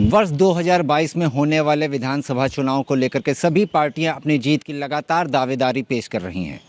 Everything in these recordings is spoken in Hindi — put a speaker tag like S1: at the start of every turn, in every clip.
S1: वर्ष 2022 में होने वाले विधानसभा चुनाव को लेकर के सभी पार्टियां अपनी जीत की लगातार दावेदारी पेश कर रही हैं।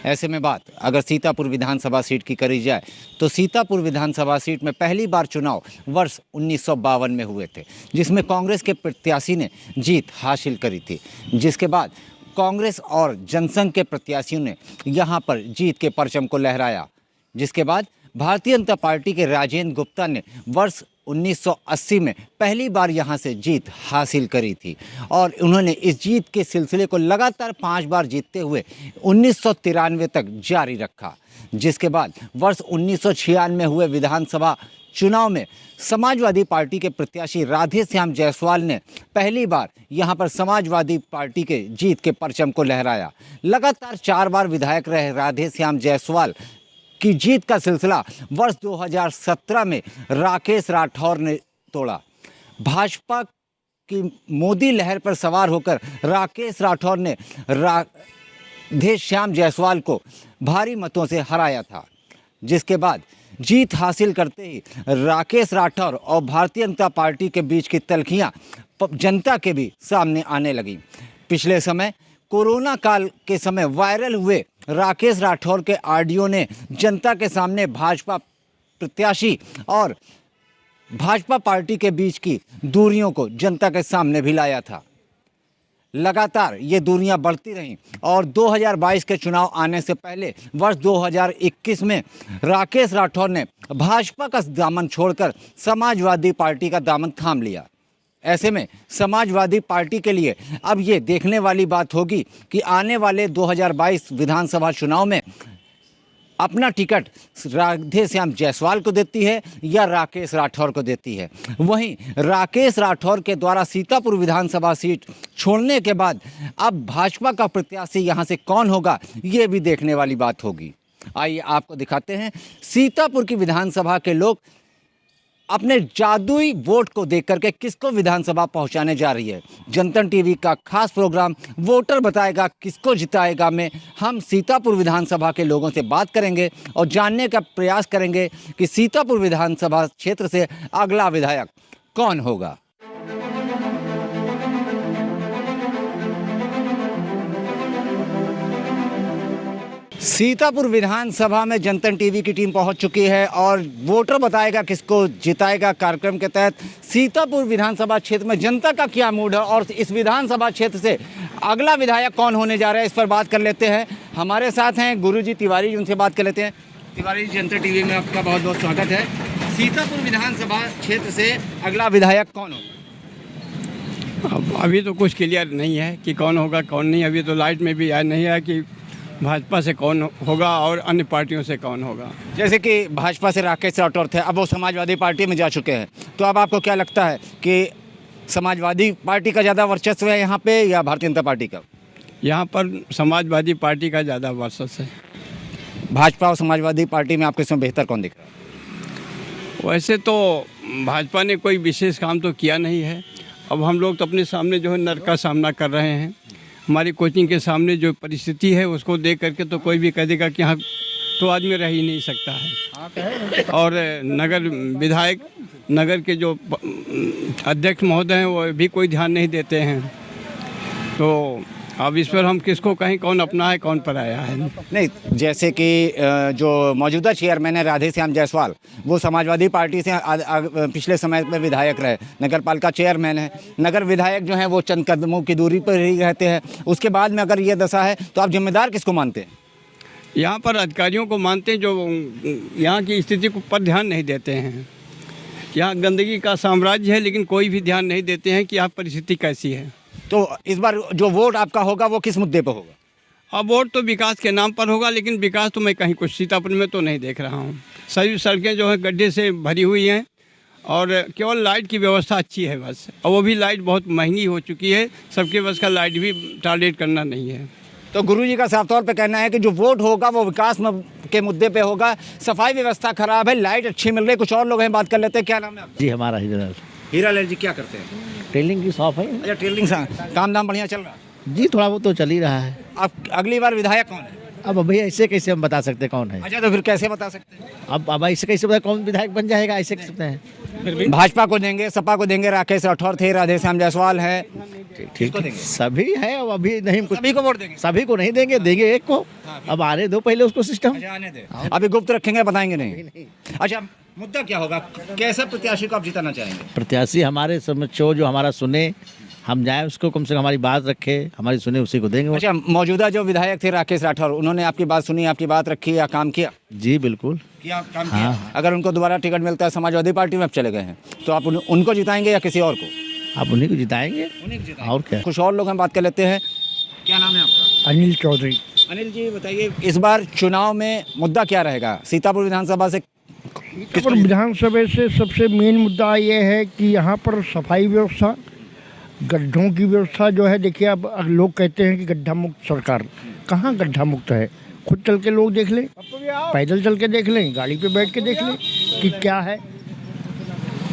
S1: ऐसे में बात अगर सीतापुर विधानसभा सीट की करी जाए तो सीतापुर विधानसभा सीट में पहली बार चुनाव वर्ष 1952 में हुए थे, जिसमें कांग्रेस के प्रत्याशी ने जीत हासिल करी थी। जिसके बाद कांग्रेस और जनसंघ के प्रत्याशियों ने यहां पर जीत के परचम को लहराया। जिसके बाद भारतीय जनता पार्टी के राजेंद्र गुप्ता ने वर्ष 1980 में पहली बार यहां से जीत हासिल करी थी और उन्होंने इस जीत के सिलसिले को लगातार 5 बार जीतते हुए 1993 तक जारी रखा। जिसके बाद वर्ष 1996 में हुए विधानसभा चुनाव में समाजवादी पार्टी के प्रत्याशी राधे श्याम जायसवाल ने पहली बार यहां पर समाजवादी पार्टी के जीत के परचम को लहराया। लगातार 4 बार विधायक रहे राधे श्याम जायसवाल की जीत का सिलसिला वर्ष 2017 में राकेश राठौर ने तोड़ा। भाजपा की मोदी लहर पर सवार होकर राकेश राठौर ने राधे श्याम जायसवाल को भारी मतों से हराया था। जिसके बाद जीत हासिल करते ही राकेश राठौर और भारतीय जनता पार्टी के बीच की तल्खियां जनता के भी सामने आने लगी। पिछले समय कोरोना काल के समय वायरल हुए राकेश राठौर के ऑडियो ने जनता के सामने भाजपा प्रत्याशी और भाजपा पार्टी के बीच की दूरियों को जनता के सामने भी लाया था। लगातार ये दूरियां बढ़ती रहीं और 2022 के चुनाव आने से पहले वर्ष 2021 में राकेश राठौर ने भाजपा का दामन छोड़कर समाजवादी पार्टी का दामन थाम लिया। ऐसे में समाजवादी पार्टी के लिए अब ये देखने वाली बात होगी कि आने वाले 2022 विधानसभा चुनाव में अपना टिकट राधे श्याम जायसवाल को देती है या राकेश राठौर को देती है। वहीं राकेश राठौर के द्वारा सीतापुर विधानसभा सीट छोड़ने के बाद अब भाजपा का प्रत्याशी यहां से कौन होगा, ये भी देखने वाली बात होगी। आइए आपको दिखाते हैं सीतापुर की विधानसभा के लोग अपने जादुई वोट को देख करके किसको विधानसभा पहुंचाने जा रही है। जनतन टीवी का खास प्रोग्राम वोटर बताएगा किसको जिताएगा में हम सीतापुर विधानसभा के लोगों से बात करेंगे और जानने का प्रयास करेंगे कि सीतापुर विधानसभा क्षेत्र से अगला विधायक कौन होगा। सीतापुर विधानसभा में जनतन टीवी की टीम पहुंच चुकी है और वोटर बताएगा किसको जिताएगा कार्यक्रम के तहत सीतापुर विधानसभा क्षेत्र में जनता का क्या मूड है और इस विधानसभा क्षेत्र से अगला विधायक कौन होने जा रहा है, इस पर बात कर लेते हैं। हमारे साथ हैं गुरुजी तिवारी जी, उनसे बात कर लेते हैं। तिवारी जी, जनता टीवी में आपका बहुत बहुत स्वागत है। सीतापुर विधानसभा क्षेत्र से अगला विधायक कौन होगा?
S2: अभी तो कुछ क्लियर नहीं है कि कौन होगा कौन नहीं। अभी तो लाइट में भी आया नहीं है कि भाजपा से कौन होगा और अन्य पार्टियों से कौन होगा।
S1: जैसे कि भाजपा से राकेश राठौर थे, अब वो समाजवादी पार्टी में जा चुके हैं, तो अब आपको क्या लगता है कि समाजवादी पार्टी का ज़्यादा वर्चस्व है यहाँ पे या भारतीय जनता पार्टी का?
S2: यहाँ पर समाजवादी पार्टी का ज़्यादा वर्चस्व है।
S1: भाजपा और समाजवादी पार्टी में आपको इसमें बेहतर कौन दिख रहा है?
S2: वैसे तो भाजपा ने कोई विशेष काम तो किया नहीं है। अब हम लोग तो अपने सामने जो है नर्क का सामना कर रहे हैं। हमारी कोचिंग के सामने जो परिस्थिति है उसको देख करके तो कोई भी कह देगा कि यहाँ तो आदमी रह ही नहीं सकता है। और नगर विधायक नगर के जो अध्यक्ष महोदय हैं वो भी कोई ध्यान नहीं देते हैं। तो अब इस पर हम किसको कहें कौन अपना है कौन पराया है।
S1: नहीं, जैसे कि जो मौजूदा चेयरमैन है राधे श्याम जायसवाल, वो समाजवादी पार्टी से पिछले समय में विधायक रहे, नगर पालिका चेयरमैन है। नगर विधायक जो हैं वो चंद कदमों की दूरी पर ही रहते हैं। उसके बाद में अगर ये दशा है तो आप जिम्मेदार किसको मानते हैं?
S2: यहाँ पर अधिकारियों को मानते हैं जो यहाँ की स्थिति पर ध्यान नहीं देते हैं। यहाँ गंदगी का साम्राज्य है लेकिन कोई भी ध्यान नहीं देते हैं कि यहाँ परिस्थिति कैसी है।
S1: तो इस बार जो वोट आपका होगा वो किस मुद्दे पर होगा?
S2: अब वोट तो विकास के नाम पर होगा, लेकिन विकास तो मैं कहीं कुछ सीतापुर में तो नहीं देख रहा हूँ। सभी सड़कें जो हैं गड्ढे से भरी हुई हैं और केवल लाइट की व्यवस्था अच्छी है बस, और वो भी लाइट बहुत महंगी हो चुकी है। सबके बस का लाइट भी टारगेट करना नहीं है।
S1: तो गुरुजी का साफ तौर पे कहना है कि जो वोट होगा वो विकास के मुद्दे पे होगा। सफाई व्यवस्था खराब है, लाइट अच्छी मिल रही है। कुछ और लोग हैं, बात कर लेते हैं। क्या नाम है आपका?
S3: जी, हमारा
S1: हीरालाल जी, क्या करते हैं?
S3: टेलिंग की शॉप है।
S1: अच्छा, टेलरिंग से काम दाम बढ़िया चल रहा है?
S3: जी, थोड़ा बहुत तो चल ही रहा है।
S1: अब अगली बार विधायक कौन है?
S3: अब अभी ऐसे कैसे हम बता सकते हैं कौन है?
S1: अच्छा, तो फिर कैसे बता सकते हैं?
S3: अब ऐसे कैसे बता कौन विधायक बन जाएगा, ऐसे कैसे सकते हैं?
S1: भाजपा को देंगे, सपा को देंगे, राकेश राठौर थे, राधेश्याम जायसवाल है,
S3: ठीक है, सभी है। अब अभी नहीं कुछ,
S1: सभी को वोट देंगे।
S3: सभी को नहीं देंगे, देंगे एक को। अब आने दो पहले उसको सिस्टम।
S1: अच्छा, आने दे। अभी गुप्त रखेंगे, बताएंगे नहीं। अच्छा, मुद्दा क्या होगा, कैसा प्रत्याशी को आप जिताना चाहेंगे?
S3: प्रत्याशी हमारे समझो जो हमारा सुने, हम जाए उसको, कम से कम हमारी बात रखे, हमारी सुने, उसी को देंगे।
S1: अच्छा, मौजूदा जो विधायक थे राकेश राठौर, उन्होंने आपकी बात सुनी, आपकी बात रखी या काम किया?
S3: जी बिल्कुल
S1: किया, काम
S3: हाँ।
S1: किया। अगर उनको दोबारा टिकट मिलता है, समाजवादी पार्टी में आप चले गए हैं, तो आप उनको जिताएंगे या किसी और को?
S3: आप उन्हीं को जिताएंगे, और क्या।
S1: कुछ और लोग हम बात कर लेते हैं। क्या नाम है आपका?
S4: अनिल चौधरी।
S1: अनिल जी, बताइए इस बार चुनाव में मुद्दा क्या रहेगा? सीतापुर विधानसभा से
S4: और विधानसभा से सबसे मेन मुद्दा ये है कि यहाँ पर सफाई व्यवस्था, गड्ढों की व्यवस्था जो है। देखिए, अब लोग कहते हैं कि गड्ढा मुक्त सरकार, कहाँ गड्ढा मुक्त है? खुद चल के लोग देख लें, पैदल चल के देख लें, गाड़ी पे बैठ के देख लें कि क्या है।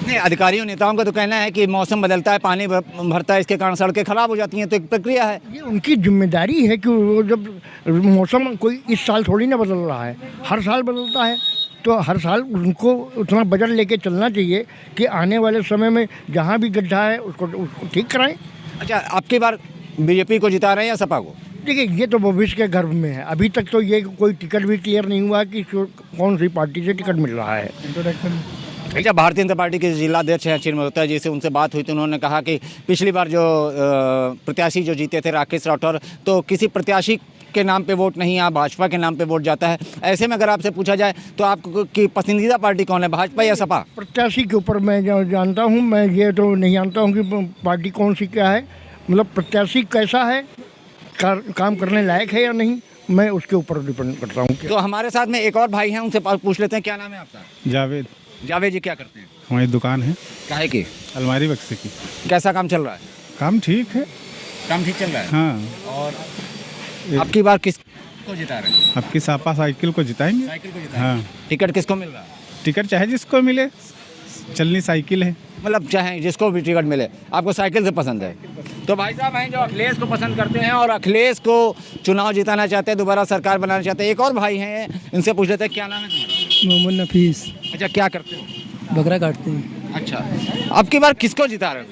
S1: नहीं, अधिकारियों नेताओं का तो कहना है कि मौसम बदलता है, पानी भरता है, इसके कारण सड़कें खराब हो जाती हैं, तो एक प्रक्रिया है।
S4: ये उनकी जिम्मेदारी है कि वो जब मौसम कोई इस साल थोड़ी ना बदल रहा है, हर साल बदलता है, तो हर साल उनको उतना बजट लेके चलना चाहिए कि आने वाले समय में जहाँ भी गड्ढा है उसको ठीक कराएं।
S1: अच्छा, आपकी बार बीजेपी को जिता रहे हैं या सपा को?
S4: देखिए, ये तो भविष्य के गर्भ में है। अभी तक तो ये कोई टिकट भी क्लियर नहीं हुआ कि कौन सी पार्टी से टिकट मिल रहा है।
S1: अच्छा, भारतीय जनता पार्टी के जिला अध्यक्ष हैं चिन्ह मल्होत्रा जी से उनसे बात हुई तो उन्होंने कहा कि पिछली बार जो प्रत्याशी जो जीते थे राकेश राठौर, तो किसी प्रत्याशी के नाम पे वोट नहीं, यहाँ भाजपा के नाम पे वोट जाता है। ऐसे में अगर आपसे पूछा जाए तो आपको की पसंदीदा पार्टी कौन है, भाजपा या सपा?
S4: प्रत्याशी के ऊपर मैं जानता हूँ, मैं ये तो नहीं जानता हूँ कि पार्टी कौन सी क्या है, मतलब प्रत्याशी कैसा है, काम करने लायक है या नहीं, मैं उसके ऊपर डिपेंड करता हूँ।
S1: तो हमारे साथ में एक और भाई हैं, उनसे पूछ लेते हैं। क्या नाम है आपका?
S5: जावेद।
S1: जावेद जी, क्या करते हैं?
S5: हमारी दुकान है
S1: काहे की?
S5: अलमारी बक्से की।
S1: कैसा काम चल रहा है?
S5: काम ठीक है।
S1: काम ठीक चल रहा है।
S5: हाँ,
S1: और आपकी बार किसको जिता रहे हैं?
S5: आपकी सापा साइकिल को जिताएंगे।
S1: साइकिल को जिता।
S5: हाँ,
S1: टिकट किसको मिल रहा है?
S5: टिकट चाहे जिसको मिले, चलनी साइकिल है।
S1: मतलब चाहे जिसको भी टिकट मिले, आपको साइकिल से पसंद है। तो भाई साहब हैं जो अखिलेश को पसंद करते हैं और अखिलेश को चुनाव जिताना चाहते हैं, दोबारा सरकार बनाना चाहते हैं। एक और भाई हैं, इनसे पूछ लेते हैं। क्या नाम है तुम्हारा?
S6: मोहम्मद नफीस।
S1: अच्छा, क्या करते हो?
S6: बकरा काटते हैं।
S1: अच्छा, अब की बार किसको जिता रहे हो?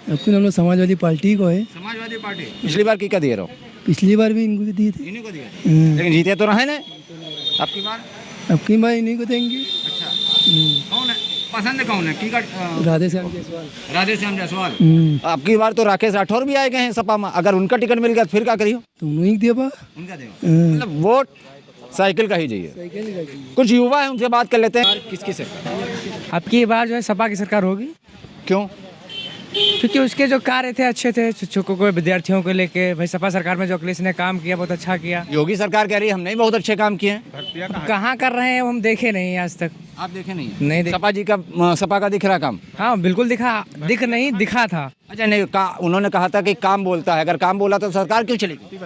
S6: अब हम लोग समाजवादी पार्टी को है।
S1: समाजवादी पार्टी। पिछली बार किसका दिए रहो?
S6: पिछली बार भी इनको दिए थे।
S1: इन्हीं को दिए, लेकिन जीते तो रहे ना। अब की बार?
S6: अब की बार इन्हीं को देंगे।
S1: अच्छा, कौन है पसंद, कौन है टिकट?
S6: राधेश्याम जायसवाल।
S1: राधेश्याम जायसवाल। अब की बार तो राकेश राठौर भी आए गए हैं सपा में, अगर उनका टिकट मिल गया तो फिर क्या करियो?
S6: तो उन्हीं को देबा।
S1: उनका देगा, मतलब वोट साइकिल का ही चाहिए। कुछ युवा है, उनसे बात कर लेते हैं। किसकी सरकार?
S7: अब की बार जो है सपा की सरकार होगी।
S1: क्यों?
S7: क्योंकि उसके जो कार्य थे अच्छे थे, शिक्षकों को, विद्यार्थियों को लेके। भाई सपा सरकार में जो अखिलेश ने काम किया बहुत अच्छा किया।
S1: योगी सरकार कह रही है हमने बहुत अच्छे काम किए हैं।
S7: कहाँ कर रहे हैं वो हम देखे नहीं आज तक।
S1: आप देखे नहीं?
S7: नहीं देखे।
S1: सपा जी का, सपा का दिख रहा काम?
S7: हाँ बिल्कुल दिखा था।
S1: अच्छा, नहीं उन्होंने कहा था कि काम बोलता है, अगर काम बोला तो सरकार क्यों चलेगी?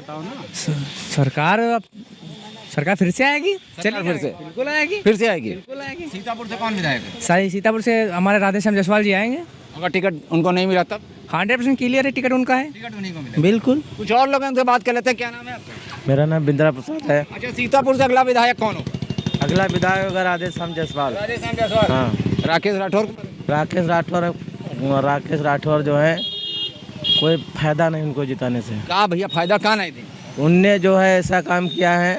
S7: सरकार फिर से आएगी।
S1: सरकार फिर से?
S7: बिल्कुल आएगी।
S1: फिर से आएगी।
S7: बिल्कुल आएगी।
S1: सीतापुर से कौन विधायक है?
S7: सीतापुर से हमारे राधेश्याम जायसवाल जी आएंगे।
S1: अगर टिकट उनको नहीं मिला तब?
S7: 100% क्लियर है, टिकट उनका है।
S1: टिकट उन्हीं को मिला।
S7: बिल्कुल।
S1: कुछ और लोग हैं, उनसे बात कर लेते हैं। क्या नाम है आपका?
S3: मेरा नाम बिंद्रा प्रसाद है।
S1: अच्छा, सीतापुर से अगला विधायक कौन होगा?
S3: अगला विधायक होगा राधेश्याम जायसवाल।
S1: राधेश्याम जायसवाल।
S3: हाँ,
S1: राकेश राठौर?
S3: राकेश राठौर जो है, कोई फायदा नहीं उनको जिताने से।
S1: कहा भैया फायदा कहाँ नहीं थी?
S3: उनने जो है ऐसा काम किया है,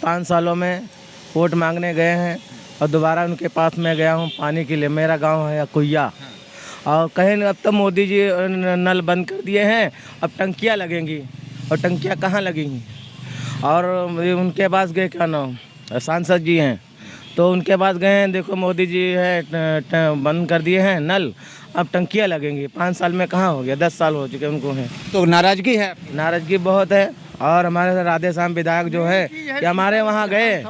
S3: 5 सालों में वोट मांगने गए हैं और दोबारा उनके पास में गया हूँ पानी के लिए। मेरा गांव है कुइया, और कहें अब तो मोदी जी नल बंद कर दिए हैं, अब टंकियाँ लगेंगी, और टंकियाँ कहाँ लगेंगी? और उनके पास गए, क्या नाम, सांसद जी हैं, तो उनके पास गए हैं, देखो मोदी जी है बंद कर दिए हैं नल, अब टंकियाँ लगेंगी। 5 साल में कहाँ हो गया, 10 साल हो चुके उनको हैं।
S1: तो नाराजगी है?
S3: नाराजगी बहुत है। और हमारे राधेश्याम विधायक जो है कि हमारे वहाँ गए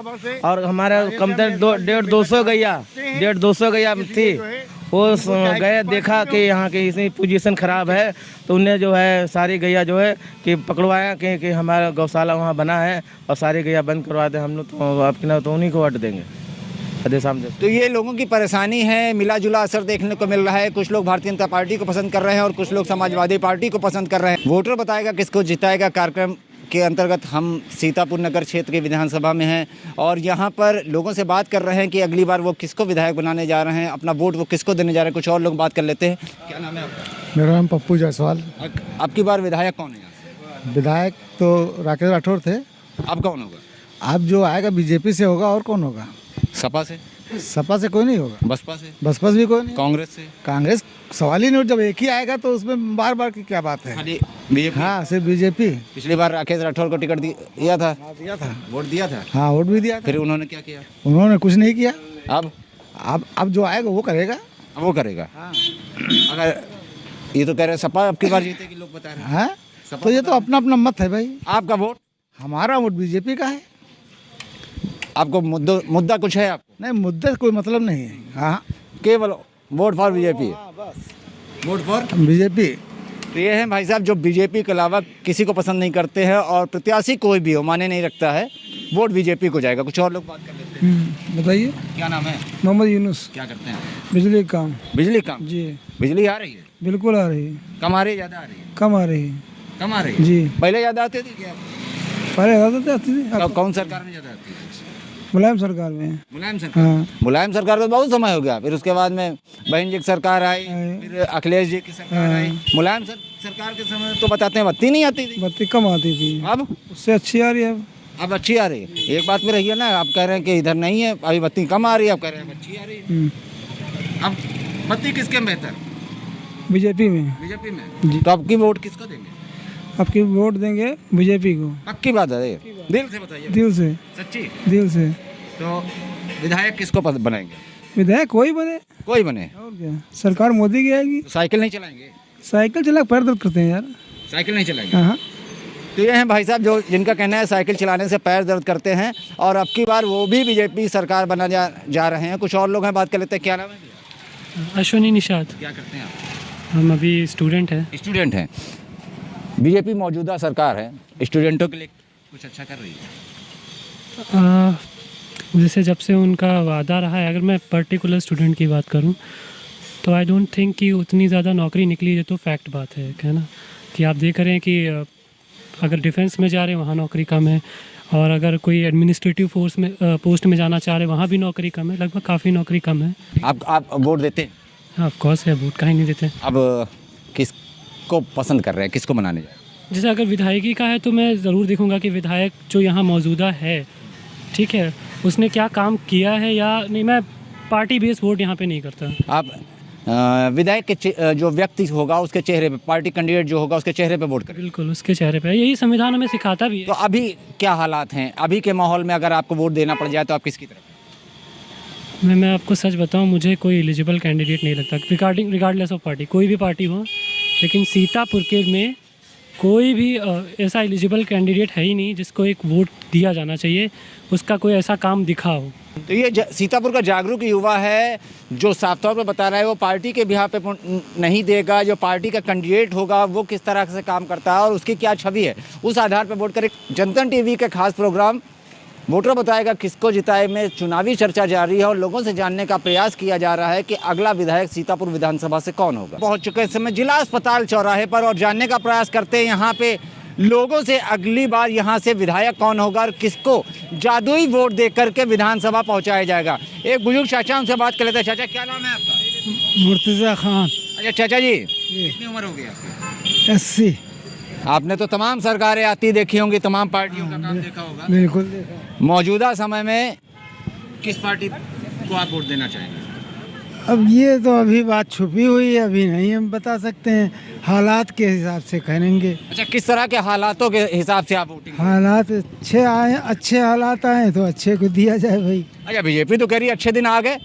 S3: और हमारे कम से 150-200 गैया थी, वो गए, देखा कि यहाँ की इतनी पोजीशन ख़राब है, तो उन्हें जो है सारी गैया जो है कि पकड़वाया कि हमारा गौशाला वहाँ बना है और सारी गैया बंद करवा दें हम लोग, तो आपके ना तो उन्हीं को वोट देंगे।
S1: तो ये लोगों की परेशानी है, मिला जुला असर देखने को मिल रहा है। कुछ लोग भारतीय जनता पार्टी को पसंद कर रहे हैं और कुछ लोग समाजवादी पार्टी को पसंद कर रहे हैं। वोटर बताएगा किसको जिताएगा। कार्यक्रम के अंतर्गत हम सीतापुर नगर क्षेत्र के विधानसभा में हैं और यहाँ पर लोगों से बात कर रहे हैं कि अगली बार वो किसको विधायक बनाने जा रहे हैं, अपना वोट वो किसको देने जा रहे हैं। कुछ और लोग बात कर लेते हैं। क्या नाम है आपका?
S5: मेरा नाम पप्पू जायसवाल।
S1: अब की बार विधायक कौन है यहाँ से?
S5: विधायक तो राकेश राठौर थे।
S1: अब कौन होगा?
S5: अब जो आएगा बीजेपी से होगा, और कौन होगा?
S1: सपा से?
S5: सपा से कोई नहीं होगा।
S1: बसपा से?
S5: बसपा से भी कोई नहीं।
S1: कांग्रेस से?
S5: कांग्रेस सवाल ही नहीं, जब एक ही आएगा तो उसमें बार बार की क्या बात है।
S1: खाली बीजेपी?
S5: हाँ, सिर्फ बीजेपी।
S1: पिछली बार राकेश राठौर को टिकट दिया था,
S5: दिया था,
S1: वोट दिया था।
S5: हाँ वोट भी दिया था।
S1: फिर उन्होंने क्या किया?
S5: उन्होंने कुछ नहीं किया।
S1: अब
S5: जो आएगा वो करेगा।
S1: वो करेगा। अगर ये तो कह रहे हैं सपा अब की बार जीतेगी, लोग बता रहे हैं।
S5: हाँ, तो ये तो अपना अपना मत है भाई।
S1: आपका वोट?
S5: हमारा वोट बीजेपी का है।
S1: आपको मुद्दा कुछ है? आपको
S5: नहीं, मुद्दे कोई मतलब नहीं है। हाँ,
S1: केवल vote for BJP? Vote for
S5: BJP.
S1: तो ये हैं भाई साहब जो बीजेपी के अलावा किसी को पसंद नहीं करते हैं और प्रत्याशी कोई भी हो माने नहीं रखता है, वोट बीजेपी को जाएगा। कुछ और लोग बात कर लेते हैं।
S6: बताइए।
S1: क्या नाम है?
S6: मोहम्मद यूनुस।
S1: क्या करते हैं?
S6: बिजली का काम।
S1: बिजली काम?
S6: जी
S1: बिजली आ रही है?
S6: बिल्कुल आ रही है।
S1: कम आ रही है, ज़्यादा आ रही है?
S6: कम आ रही है।
S1: कम आ रही है
S6: जी।
S1: पहले ज़्यादा आती थी क्या?
S6: पहले ज़्यादा आती थी।
S1: अब कौन सरकार में ज़्यादा आती है?
S6: मुलायम सरकार में।
S1: मुलायम सरकार?
S6: हाँ।
S1: मुलायम सरकार तो बहुत समय हो गया। फिर उसके बाद में बहन जी की सरकार आई, फिर अखिलेश जी की सरकार आई। मुलायम सरकार के समय तो बताते हैं बत्ती नहीं आती थी।
S6: बत्ती कम आती थी,
S1: अब
S6: उससे अच्छी आ रही है।
S1: अब अच्छी आ रही है। एक बात में रही है ना, आप कह रहे हैं कि इधर नहीं है अभी बत्ती कम आ रही है, आप कह रहे हैं अच्छी आ रही है। अब बत्ती किसके में बेहतर?
S6: बीजेपी में।
S1: बीजेपी में?
S6: जी।
S1: तो आपकी वोट किसको देंगे?
S6: आपकी वोट देंगे बीजेपी को।
S1: पक्की बात है? दिल से बताइए।
S6: दिल से।
S1: सच्ची?
S6: दिल से।
S1: तो विधायक किसको बनाएंगे?
S6: विधायक कोई बने।
S1: कोई बने।
S6: और क्या, सरकार मोदी की आएगी।
S1: तो साइकिल नहीं चलाएंगे?
S6: साइकिल चला पैर दर्द करते हैं यार।
S1: साइकिल नहीं चलाएंगे?
S6: हाँ।
S1: तो ये हैं भाई साहब जो जिनका कहना है साइकिल चलाने से पैर दर्द करते हैं और अब की बार वो भी बीजेपी सरकार बना जा रहे हैं। कुछ और लोग हैं, बात कर लेते हैं। क्या नाम है?
S8: अश्विनी निषाद।
S1: क्या करते हैं आप?
S8: हम अभी स्टूडेंट हैं।
S1: स्टूडेंट हैं। बीजेपी मौजूदा सरकार है, स्टूडेंटों के लिए कुछ अच्छा कर रही है?
S8: जैसे जब से उनका वादा रहा है, अगर मैं पर्टिकुलर स्टूडेंट की बात करूं तो आई डोंट थिंक कि उतनी ज़्यादा नौकरी निकली है। तो फैक्ट बात है ना, कि आप देख रहे हैं कि अगर डिफेंस में जा रहे हैं वहाँ नौकरी कम है, और अगर कोई एडमिनिस्ट्रेटिव फोर्स में पोस्ट में जाना चाह रहे हैं वहाँ भी नौकरी कम है। लगभग काफ़ी नौकरी कम है।
S1: आप वोट देते हैं?
S8: हाँ, ऑफ कोर्स है, वोट काहे नहीं देते।
S1: अब किसको पसंद कर रहे हैं, किसको बनाने जाए?
S8: जैसे अगर विधायकी का है तो मैं ज़रूर देखूंगा कि विधायक जो यहाँ मौजूदा है, ठीक है, उसने क्या काम किया है या नहीं। मैं पार्टी बेस्ड वोट यहाँ पे नहीं करता।
S1: आप विधायक के जो व्यक्ति होगा उसके चेहरे पे, पार्टी कैंडिडेट जो होगा उसके चेहरे पे वोट करें?
S8: बिल्कुल, उसके चेहरे पे। यही संविधान हमें सिखाता भी है।
S1: तो अभी क्या हालात हैं? अभी के माहौल में अगर आपको वोट देना पड़ जाए तो आप किसकी तरफ?
S8: मैं आपको सच बताऊं, मुझे कोई एलिजिबल कैंडिडेट नहीं लगता रिगार्डलेस ऑफ पार्टी, कोई भी पार्टी हो। लेकिन सीतापुर के में कोई भी ऐसा एलिजिबल कैंडिडेट है ही नहीं जिसको एक वोट दिया जाना चाहिए, उसका कोई ऐसा काम दिखा हो।
S1: तो ये सीतापुर का जागरूक युवा है जो साफ तौर पर बता रहा है वो पार्टी के बिहार पे नहीं देगा। जो पार्टी का कैंडिडेट होगा वो किस तरह से काम करता है और उसकी क्या छवि है, उस आधार पर वोट करें। जनतन टीवी का खास प्रोग्राम वोटर बताएगा किसको जिताए में चुनावी चर्चा जारी है और लोगों से जानने का प्रयास किया जा रहा है कि अगला विधायक सीतापुर विधानसभा से कौन होगा। पहुंच चुके इस समय जिला अस्पताल चौराहे पर और जानने का प्रयास करते हैं यहाँ पे लोगों से अगली बार यहाँ से विधायक कौन होगा और किसको जादुई वोट दे करके विधानसभा पहुँचाया जाएगा। एक बुजुर्ग चाचा उनसे बात कर लेते हैं। चाचा, क्या नाम है आपका?
S6: मुर्तज़ा खान।
S1: अच्छा चाचा जी, कितनी उम्र हो गई आपकी?
S6: 80।
S1: आपने तो तमाम सरकारें आती देखी होंगी, तमाम पार्टियों का काम देखा होगा।
S6: बिल्कुल देखा।
S1: मौजूदा समय में किस पार्टी को आप वोट देना चाहेंगे?
S6: अब ये तो अभी बात छुपी हुई है, अभी नहीं हम बता सकते हैं, हालात के हिसाब से करेंगे।
S1: अच्छा, किस तरह के हालातों के हिसाब से आप वोटिंग?
S6: हालात अच्छे आए, अच्छे हालात आए तो अच्छे को दिया जाए भाई।
S1: अच्छा, बीजेपी तो कह रही है अच्छे दिन आ गए।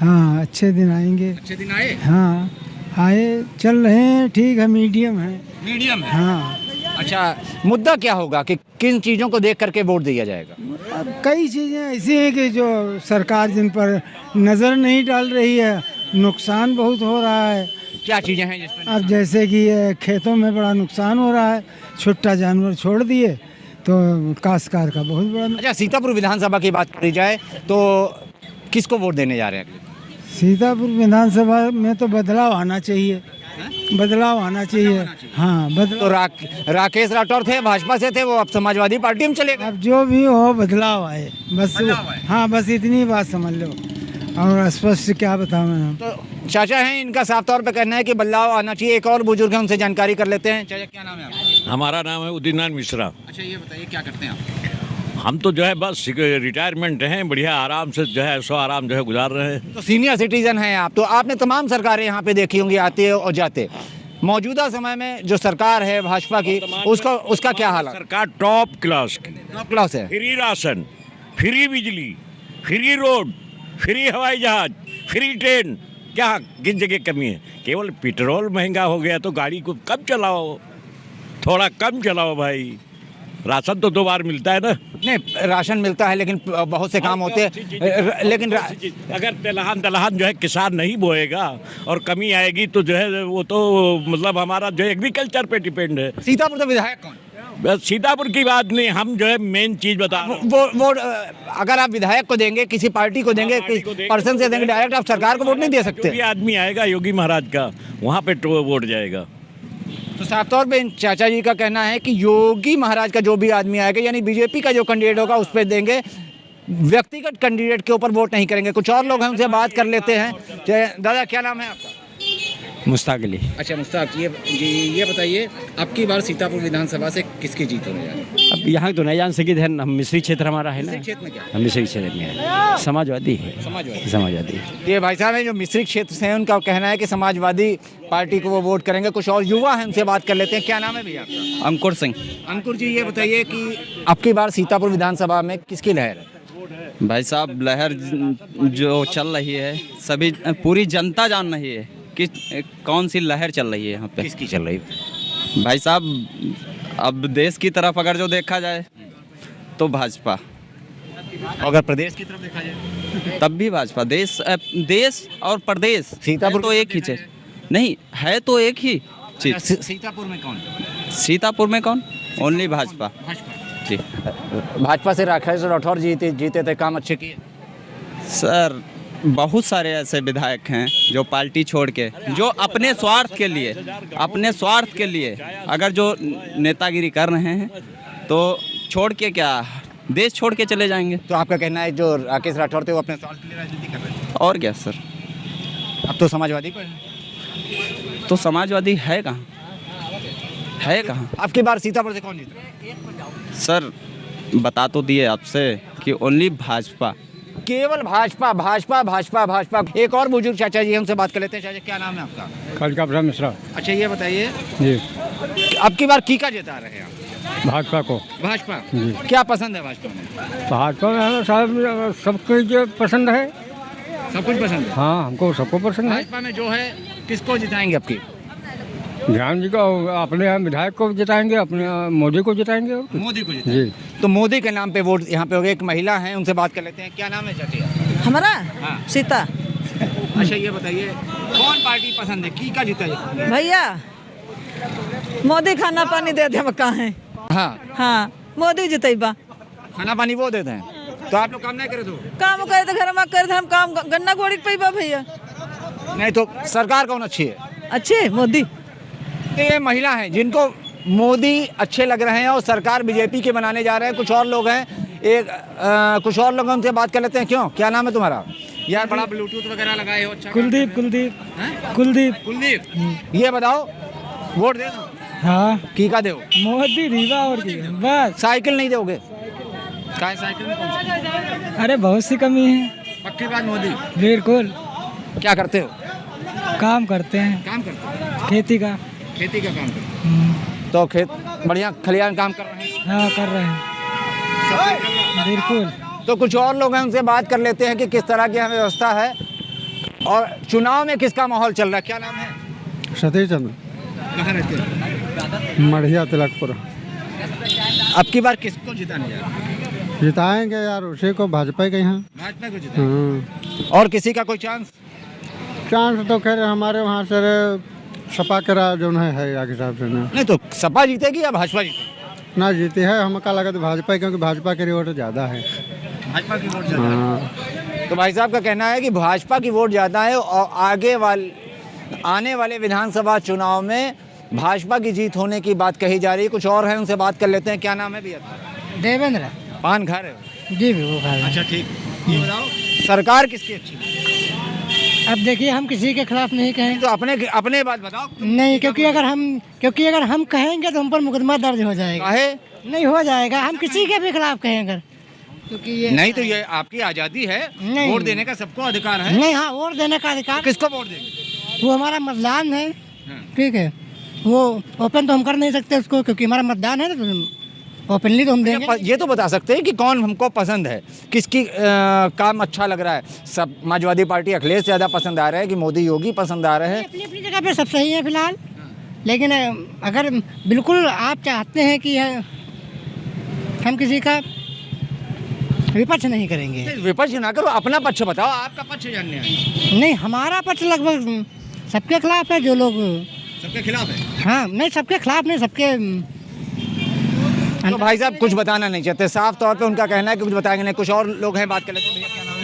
S6: हाँ, अच्छे दिन आएंगे।
S1: अच्छे दिन आए?
S6: हाँ आए, चल रहे हैं, ठीक है, मीडियम है।
S1: मीडियम है?
S6: हाँ।
S1: अच्छा, मुद्दा क्या होगा कि किन चीज़ों को देख करके वोट दिया जाएगा?
S6: अब कई चीज़ें ऐसी हैं कि जो सरकार जिन पर नज़र नहीं डाल रही है, नुकसान बहुत हो रहा है।
S1: क्या चीज़ें हैं जिस पर?
S6: अब जैसे कि ये खेतों में बड़ा नुकसान हो रहा है, छुट्टा जानवर छोड़ दिए तो काश्तकार का बहुत बड़ा।
S1: अच्छा, सीतापुर विधानसभा की बात करी जाए तो किसको वोट देने जा रहे हैं?
S6: सीतापुर विधानसभा में तो बदलाव आना चाहिए। बदलाव आना चाहिए। हाँ
S1: तो
S6: बदलाव,
S1: राकेश राठौर थे, भाजपा से थे, वो अब समाजवादी पार्टी में चले गए।
S6: अब जो भी हो बदलाव आए बस।
S1: बदलाव आए।
S6: हाँ बस इतनी बात समझ लो, और स्पष्ट क्या बताऊँ मैं।
S1: तो चाचा हैं, इनका साफ तौर पे कहना है कि बदलाव आना चाहिए। एक और बुजुर्ग है, उनसे जानकारी कर लेते हैं। चाचा क्या नाम है आपका?
S9: हमारा नाम है उदितनारायण मिश्रा।
S1: अच्छा ये बताइए क्या करते हैं आप?
S9: हम तो जो है बस रिटायरमेंट हैं, बढ़िया आराम से जो है सो आराम जो है गुजार रहे हैं।
S1: तो सीनियर सिटीजन हैं आप, तो आपने तमाम सरकारें यहाँ पे देखी होंगी आते और जाते। मौजूदा समय में जो सरकार है भाजपा की, उसका क्या हाल है?
S9: सरकार टॉप क्लास की,
S1: टॉप क्लास है।
S9: फ्री राशन, फ्री बिजली, फ्री रोड, फ्री हवाई जहाज, फ्री ट्रेन, क्या किस जगह कमी है? केवल पेट्रोल महंगा हो गया तो गाड़ी को कम चलाओ, थोड़ा कम चलाओ भाई। राशन तो 2 बार मिलता है ना।
S1: नहीं, राशन मिलता है लेकिन बहुत से काम होते हैं। लेकिन
S9: अगर दलहन जो है किसान नहीं बोएगा और कमी आएगी तो जो है वो तो मतलब हमारा जो एग्रीकल्चर पे डिपेंड है।
S1: सीतापुर का विधायक कौन?
S9: बस सीतापुर की बात नहीं, हम जो है मेन चीज बता रहे हैं।
S1: वो अगर आप विधायक को देंगे, किसी पार्टी को देंगे, पर्सन से देंगे, डायरेक्ट आप सरकार को वोट नहीं दे सकते।
S9: जो आदमी आएगा योगी महाराज का, वहाँ पे वोट जाएगा।
S1: तो साफ तौर पे चाचा जी का कहना है कि योगी महाराज का जो भी आदमी आएगा, यानी बीजेपी का जो कैंडिडेट होगा उस पर देंगे, व्यक्तिगत कैंडिडेट के ऊपर वोट नहीं करेंगे। कुछ और लोग हैं, उनसे बात कर लेते हैं। दादा क्या नाम है आपका?
S10: मुश्ताक अली।
S1: अच्छा मुश्ताक, ये बताइए, अब की बार सीतापुर विधानसभा से किसकी जीत होने जा रही है?
S10: अब यहाँ तो नहीं जान सकी थे, हम मिश्री क्षेत्र हमारा है ना।
S1: क्षेत्र में क्या?
S10: हम मिश्री क्षेत्र में है, समाजवादी है। समाजवादी।
S1: ये भाई साहब हैं जो मिश्रित क्षेत्र से हैं, उनका कहना है कि समाजवादी पार्टी को वो वोट करेंगे। कुछ और युवा हैं, उनसे बात कर लेते हैं। क्या नाम है भैया आपका?
S10: अंकुर सिंह।
S1: अंकुर जी ये बताइए कि अब की बार सीतापुर विधानसभा में किसकी लहर है?
S10: भाई साहब लहर जो चल रही है, सभी पूरी जनता जान रही है कि कौन सी लहर चल रही है यहाँ पे।
S1: किसकी चल रही है?
S10: भाई साहब अब देश की तरफ अगर जो देखा जाए तो भाजपा,
S1: अगर प्रदेश की तरफ देखा जाए
S10: तब भी भाजपा। देश और प्रदेश
S1: सीतापुर
S10: तो एक ही चीज नहीं है, तो एक ही चीज।
S1: सीतापुर में कौन?
S10: सीतापुर में कौन? ओनली भाजपा जी।
S1: भाजपा से राकेश राठौर जीते थे, काम अच्छे किए।
S10: सर बहुत सारे ऐसे विधायक हैं जो पार्टी छोड़ के, जो अपने स्वार्थ के लिए अगर जो नेतागिरी कर रहे हैं तो छोड़ के क्या देश छोड़ के चले जाएंगे।
S1: तो आपका कहना है जो राकेश राठौर थे वो अपने स्वार्थ के लिए राजनीति कर रहे थे?
S10: और क्या सर,
S1: अब तो समाजवादी पर है।
S10: तो समाजवादी है कहाँ, है कहाँ?
S1: अब की बार सीतापुर से कौन जीता?
S10: सर बता तो दिए आपसे कि ओनली भाजपा,
S1: केवल भाजपा भाजपा भाजपा भाजपा। एक और बुजुर्ग चाचा जी, हमसे बात कर लेते हैं। चाचा क्या नाम है आपका?
S5: खड़का ब्रह्म मिश्रा
S1: अच्छा ये बताइए,
S5: जी।
S1: अब की बार किका जिता रहे हैं आप?
S5: भाजपा को।
S1: भाजपा।
S5: जी।
S1: क्या पसंद है भाजपा में?
S5: भाजपा में साहब सबको जो पसंद है,
S1: सब कुछ पसंद है।
S5: हाँ हमको सबको पसंद है।
S1: भाजपा में जो है किसको जिताएंगे अब की?
S5: ध्यान जी को, अपने विधायक को जिताएंगे, अपने मोदी को जिताएंगे।
S1: मोदी को
S5: जी।
S1: तो मोदी के नाम पे वोट यहाँ पे हो गया। एक महिला है, उनसे बात कर लेते हैं। क्या नाम है चाची?
S11: हमारा
S1: हाँ।
S11: सीता।
S1: अच्छा ये बताइए कौन पार्टी पसंद है, की का जीता है?
S11: भैया मोदी खाना पानी दे दे, हम कहाँ हैं?
S1: हाँ
S11: हाँ मोदी जितेबा।
S1: खाना पानी वो देते हैं, तो आप लोग काम नहीं करे तो?
S11: काम करे थे घर में करे थे, हम काम गन्ना गोड़ी पैबा भैया।
S1: नहीं तो सरकार कौन अच्छी है?
S11: अच्छे मोदी।
S1: तो ये महिला हैं जिनको मोदी अच्छे लग रहे हैं और सरकार बीजेपी के बनाने जा रहे हैं। कुछ और लोग हैं, कुछ और लोग उनसे बात कर लेते हैं। क्यों, क्या नाम है तुम्हारा? यार बड़ा ब्लूटूथ वगैरह लगाए हो। अच्छा
S5: कुलदीप।
S1: कुलदीप। ये बताओ वोट दे दो?
S5: हाँ
S1: की का दो?
S5: मोदी रीवा और की बस।
S1: साइकिल नहीं दोगे? काय साइकिल में कौन सी?
S5: अरे बहुत सी कमी है।
S1: पक्की बात मोदी।
S5: बिल्कुल।
S1: क्या करते हो?
S5: काम करते हैं।
S1: काम करते हो?
S5: खेती का
S1: काम करते हो? तो खेत बढ़िया खलियान काम कर रहे हैं?
S5: हाँ कर रहे हैं। बिल्कुल।
S1: तो कुछ और लोग हैं, उनसे बात कर लेते हैं कि किस तरह की यहाँ व्यवस्था है और चुनाव में किसका माहौल चल रहा है। क्या नाम है?
S5: सतीश चंद्र।
S1: कहाँ रहते हैं?
S5: मढ़िया तिलकपुर।
S1: अब की बार किसको जिताने जा रहे हैं?
S5: जिताएंगे यार उसी को, भाजपा के यहाँ।
S1: भाजपा को जिताएंगे। और किसी का कोई चांस?
S5: चांस तो खैर हमारे वहाँ से सपा करा जो है आगे हिसाब से ना।
S1: नहीं तो सपा जीतेगी या भाजपा जीतेगी?
S5: ना जीती है, हमका लगा तो भाजपा, क्योंकि भाजपा के वोट ज़्यादा है।
S1: भाजपा की वोट ज़्यादा है। तो भाई साहब का कहना है कि भाजपा की वोट ज़्यादा है और आगे वाले आने वाले विधानसभा चुनाव में भाजपा की जीत होने की बात कही जा रही है। कुछ और है, उनसे बात कर लेते हैं। क्या नाम है भैया?
S6: देवेंद्र
S1: पान खा रहे हो?
S6: जी वो खा
S1: अच्छा ठीक। ये बताओ सरकार किसकी अच्छी है?
S6: अब देखिए हम किसी के खिलाफ नहीं कहेंगे।
S1: तो अपने बात बताओ।
S6: नहीं, क्योंकि अगर हम कहेंगे तो हम पर मुकदमा दर्ज हो जाएगा।
S1: काहे?
S6: नहीं हो जाएगा, हम किसी के भी खिलाफ कहेंगे क्योंकि ये
S1: नहीं तो ये आपकी आज़ादी है,
S6: नहीं।
S1: वोट देने का सबको अधिकार है।
S6: नहीं, हाँ वोट देने का अधिकार।
S1: किसको वोट देंगे?
S6: वो हमारा मतदान है, ठीक है। वो ओपन तो हम कर नहीं सकते उसको, क्योंकि हमारा मतदान है ना, तो ओपनली तो हम देंगे।
S1: ये तो बता सकते हैं कि कौन हमको पसंद है, किसकी काम अच्छा लग रहा है। सब समाजवादी पार्टी अखिलेश ज़्यादा पसंद आ रहा है कि मोदी योगी पसंद आ रहे हैं?
S6: अपनी अपनी जगह पे सब सही है फिलहाल, लेकिन अगर बिल्कुल आप चाहते हैं कि हम किसी का विपक्ष नहीं करेंगे।
S1: विपक्ष ना करो, अपना पक्ष बताओ, आपका पक्ष जानने हैं।
S6: नहीं, हमारा पक्ष लगभग सबके खिलाफ है। जो लोग
S1: सबके खिलाफ है?
S6: हाँ, नहीं सबके खिलाफ नहीं, सबके।
S1: तो भाई साहब कुछ बताना नहीं चाहते, साफ तौर पे उनका कहना है कि कुछ बताएंगे नहीं। कुछ और लोग हैं, बात कर लेते हैं। भैया क्या नाम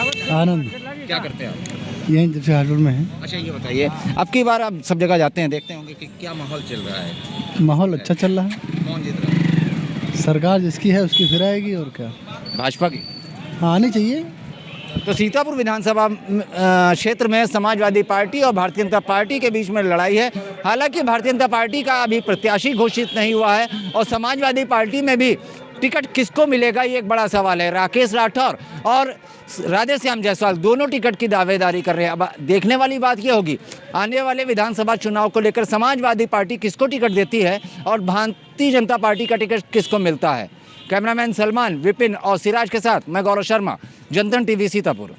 S1: है?
S5: आनंद।
S1: क्या करते हैं आप?
S5: यहीं से हाजुर में है।
S1: अच्छा ये बताइए, अब की बार आप सब जगह जाते हैं, देखते होंगे कि क्या माहौल चल रहा है?
S5: माहौल अच्छा चल रहा है।
S1: कौन जीत रहा है?
S5: सरकार जिसकी है उसकी फिर आएगी, और क्या।
S1: भाजपा की
S5: आनी चाहिए।
S1: तो सीतापुर विधानसभा क्षेत्र में समाजवादी पार्टी और भारतीय जनता पार्टी के बीच में लड़ाई है। हालांकि भारतीय जनता पार्टी का अभी प्रत्याशी घोषित नहीं हुआ है और समाजवादी पार्टी में भी टिकट किसको मिलेगा ये एक बड़ा सवाल है। राकेश राठौर और राधेश्याम जायसवाल दोनों टिकट की दावेदारी कर रहे हैं। अब देखने वाली बात ये होगी आने वाले विधानसभा चुनाव को लेकर समाजवादी पार्टी किसको टिकट देती है और भारतीय जनता पार्टी का टिकट किसको मिलता है। कैमरामैन सलमान, विपिन और सिराज के साथ मैं गौरव शर्मा, जनतन टीवी सीतापुर।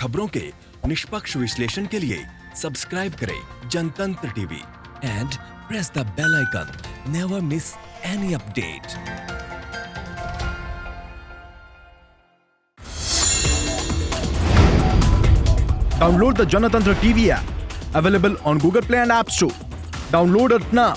S12: खबरों के निष्पक्ष विश्लेषण के लिए सब्सक्राइब करें Janatantra TV and press the bell icon. Never miss any update.
S13: Download the Janatantra TV app, available on Google Play and App Store. Download it now